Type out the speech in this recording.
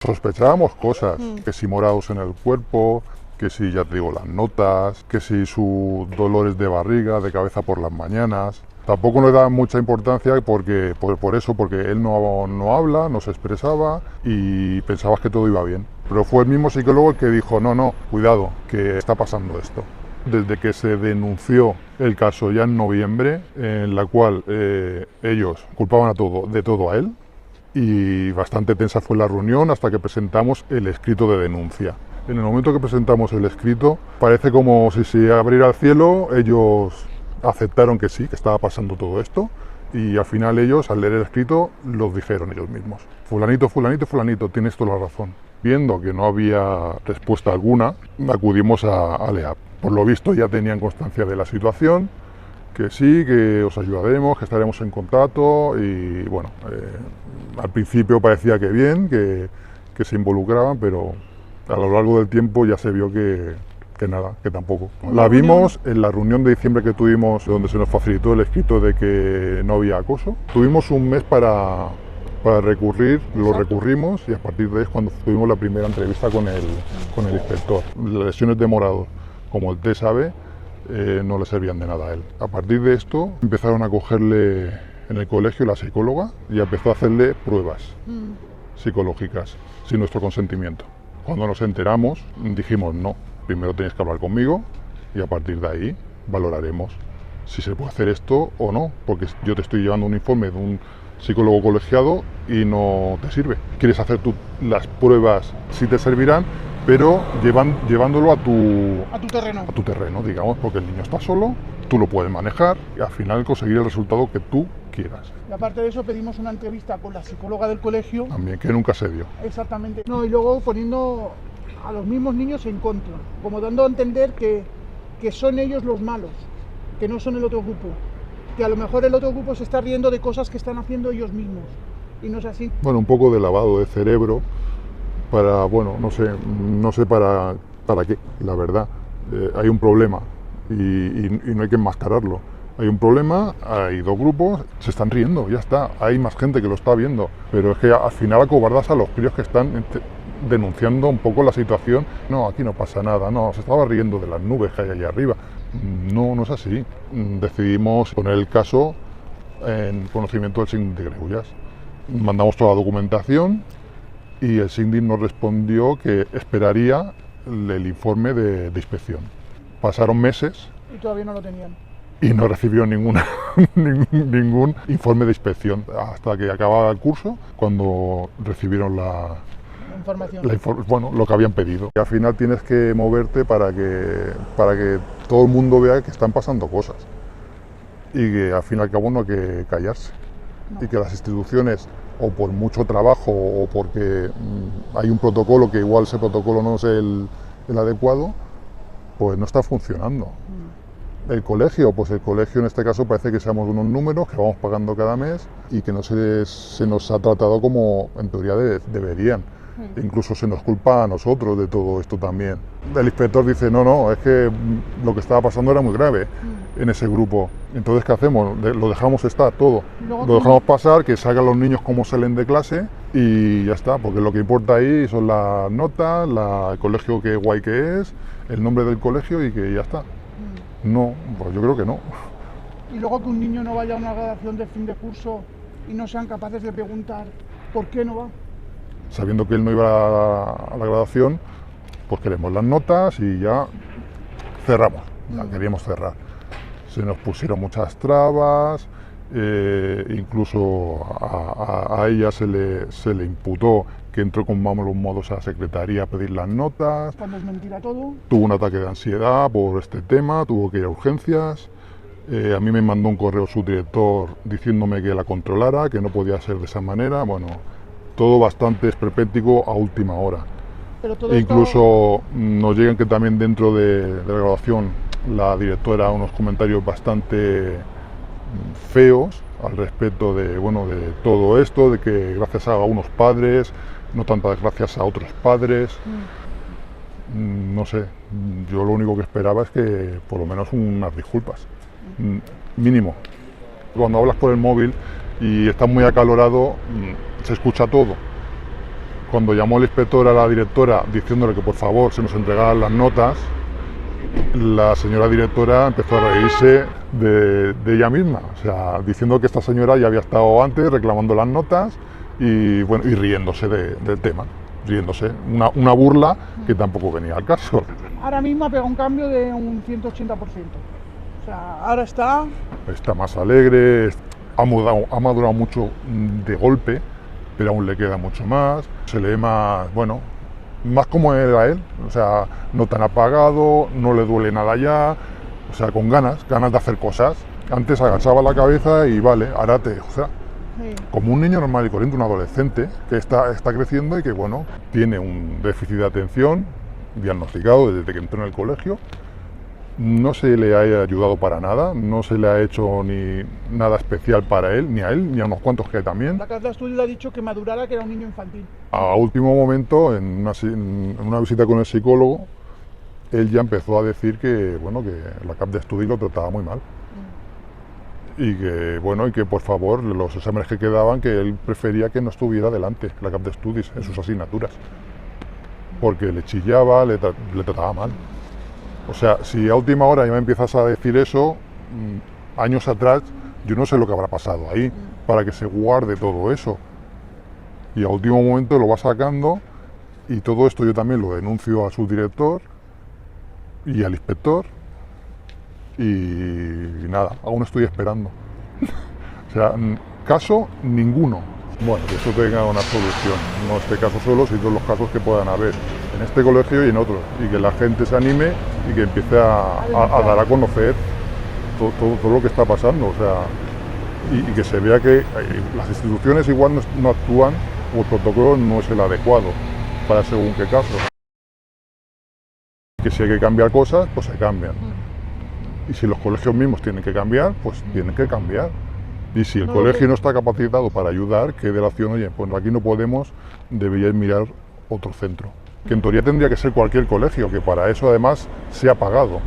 Sospechábamos cosas, que si morados en el cuerpo, que si, ya te digo, las notas, que si sus dolores de barriga, de cabeza por las mañanas. Tampoco le daban mucha importancia por eso, porque él no habla, no se expresaba y pensabas que todo iba bien. Pero fue el mismo psicólogo el que dijo, no, cuidado, que está pasando esto. Desde que se denunció el caso ya en noviembre, en la cual ellos culpaban de todo a él, y bastante tensa fue la reunión hasta que presentamos el escrito de denuncia. En el momento que presentamos el escrito, parece como si se abriera el cielo, ellos aceptaron que sí, que estaba pasando todo esto, y al final ellos, al leer el escrito, los dijeron ellos mismos. Fulanito, fulanito, fulanito, tienes toda la razón. Viendo que no había respuesta alguna, acudimos a LEAP. Por lo visto ya tenían constancia de la situación, que sí, que os ayudaremos, que estaremos en contacto y bueno, al principio parecía que bien, que se involucraban, pero a lo largo del tiempo ya se vio que nada, que tampoco. La vimos en la reunión de diciembre que tuvimos, donde se nos facilitó el escrito de que no había acoso. Tuvimos un mes para recurrir, lo recurrimos y a partir de ahí es cuando tuvimos la primera entrevista con el inspector. Las lesiones de morado, como el té sabe, no le servían de nada a él. A partir de esto empezaron a cogerle en el colegio la psicóloga y empezó a hacerle pruebas psicológicas sin nuestro consentimiento. Cuando nos enteramos dijimos no, primero tenéis que hablar conmigo y a partir de ahí valoraremos si se puede hacer esto o no, porque yo te estoy llevando un informe de un psicólogo colegiado y no te sirve. Quieres hacer tú las pruebas, sí te servirán, pero llevándolo a tu terreno, digamos, porque el niño está solo, tú lo puedes manejar y al final conseguir el resultado que tú quieras. Y aparte de eso pedimos una entrevista con la psicóloga del colegio. También, que nunca se dio. Exactamente. No, y luego poniendo a los mismos niños en contra, como dando a entender que son ellos los malos, que no son el otro grupo, que a lo mejor el otro grupo se está riendo de cosas que están haciendo ellos mismos, y no es así. Bueno, un poco de lavado de cerebro para, bueno, no sé para qué, la verdad. Hay un problema y no hay que enmascararlo. Hay un problema, hay dos grupos, se están riendo, ya está. Hay más gente que lo está viendo, pero es que al final acobardas a los críos que están denunciando un poco la situación. No, aquí no pasa nada, no, se estaba riendo de las nubes que hay allá arriba. No es así. Decidimos poner el caso en conocimiento del síndic de Greullars. Mandamos toda la documentación y el síndic nos respondió que esperaría el informe de inspección. Pasaron meses y todavía no lo tenían. Y no recibió ningún informe de inspección hasta que acababa el curso, cuando recibieron la información. Lo que habían pedido. Y al final tienes que moverte para que todo el mundo vea que están pasando cosas y que al fin y al cabo no hay que callarse. No. Y que las instituciones, o por mucho trabajo o porque hay un protocolo que igual ese protocolo no es el adecuado, pues no está funcionando. El colegio, pues el colegio en este caso parece que seamos unos números que vamos pagando cada mes y que no se nos ha tratado como en teoría deberían. Incluso se nos culpa a nosotros de todo esto también. El inspector dice, no, es que lo que estaba pasando era muy grave en ese grupo. Entonces, ¿qué hacemos? Lo dejamos estar todo. Lo dejamos pasar, que salgan los niños como salen de clase y ya está, porque lo que importa ahí son las notas, el colegio que guay que es, el nombre del colegio y que ya está. No, pues yo creo que no. Y luego que un niño no vaya a una graduación de fin de curso y no sean capaces de preguntar ¿por qué no va? Sabiendo que él no iba a la graduación, pues queremos las notas y ya cerramos, la queríamos cerrar. Se nos pusieron muchas trabas, incluso a ella se le imputó que entró con malos modos a la secretaría a pedir las notas. Cuando es mentira todo. Tuvo un ataque de ansiedad por este tema, tuvo que ir a urgencias. A mí me mandó un correo su director diciéndome que la controlara, que no podía ser de esa manera. Bueno, todo bastante esperpéntico a última hora. Pero todo incluso nos llegan que también dentro de la graduación la directora unos comentarios bastante feos al respecto de todo esto, de que gracias a unos padres, no tantas gracias a otros padres. No sé, yo lo único que esperaba es que por lo menos unas disculpas, mínimo. Cuando hablas por el móvil y estás muy acalorado, se escucha todo. Cuando llamó el inspector a la directora diciéndole que por favor se nos entregaran las notas, la señora directora empezó a reírse de ella misma, o sea, diciendo que esta señora ya había estado antes reclamando las notas y, bueno, y riéndose del tema, riéndose, una burla que tampoco venía al caso. Ahora mismo ha pegado un cambio de un 180%. O sea, ahora está más alegre, ha madurado mucho de golpe, pero aún le queda mucho más, se le ve más, bueno, más como era él, o sea, no tan apagado, no le duele nada ya, o sea, con ganas de hacer cosas. Antes agachaba la cabeza y vale, ahora o sea, sí, como un niño normal y corriente, un adolescente que está creciendo y que, bueno, tiene un déficit de atención diagnosticado desde que entró en el colegio. No se le ha ayudado para nada, no se le ha hecho ni nada especial para él, ni a unos cuantos que hay también. La Casa de Estudios le ha dicho que madurara, que era un niño infantil. A último momento, en una visita con el psicólogo, él ya empezó a decir que, bueno, que la CAP de Estudios lo trataba muy mal. Y que, bueno, y que por favor, los exámenes que quedaban, que él prefería que no estuviera delante la CAP de Estudios en sus asignaturas. Porque le chillaba, le trataba mal. O sea, si a última hora ya me empiezas a decir eso, años atrás, yo no sé lo que habrá pasado ahí para que se guarde todo eso. Y a último momento lo va sacando y todo esto yo también lo denuncio a su director y al inspector y nada, aún estoy esperando. O sea, caso ninguno. Bueno, que esto tenga una solución, no este caso solo, sino los casos que puedan haber en este colegio y en otros, y que la gente se anime y que empiece a dar a conocer todo lo que está pasando, o sea, y que se vea que las instituciones igual no actúan o el protocolo no es el adecuado para según qué caso. Que si hay que cambiar cosas, pues se cambian. Y si los colegios mismos tienen que cambiar, pues tienen que cambiar. Y si el colegio no está capacitado para ayudar, que de la acción, oye, pues aquí no podemos, deberíais mirar otro centro. Que en teoría tendría que ser cualquier colegio, que para eso además se ha pagado.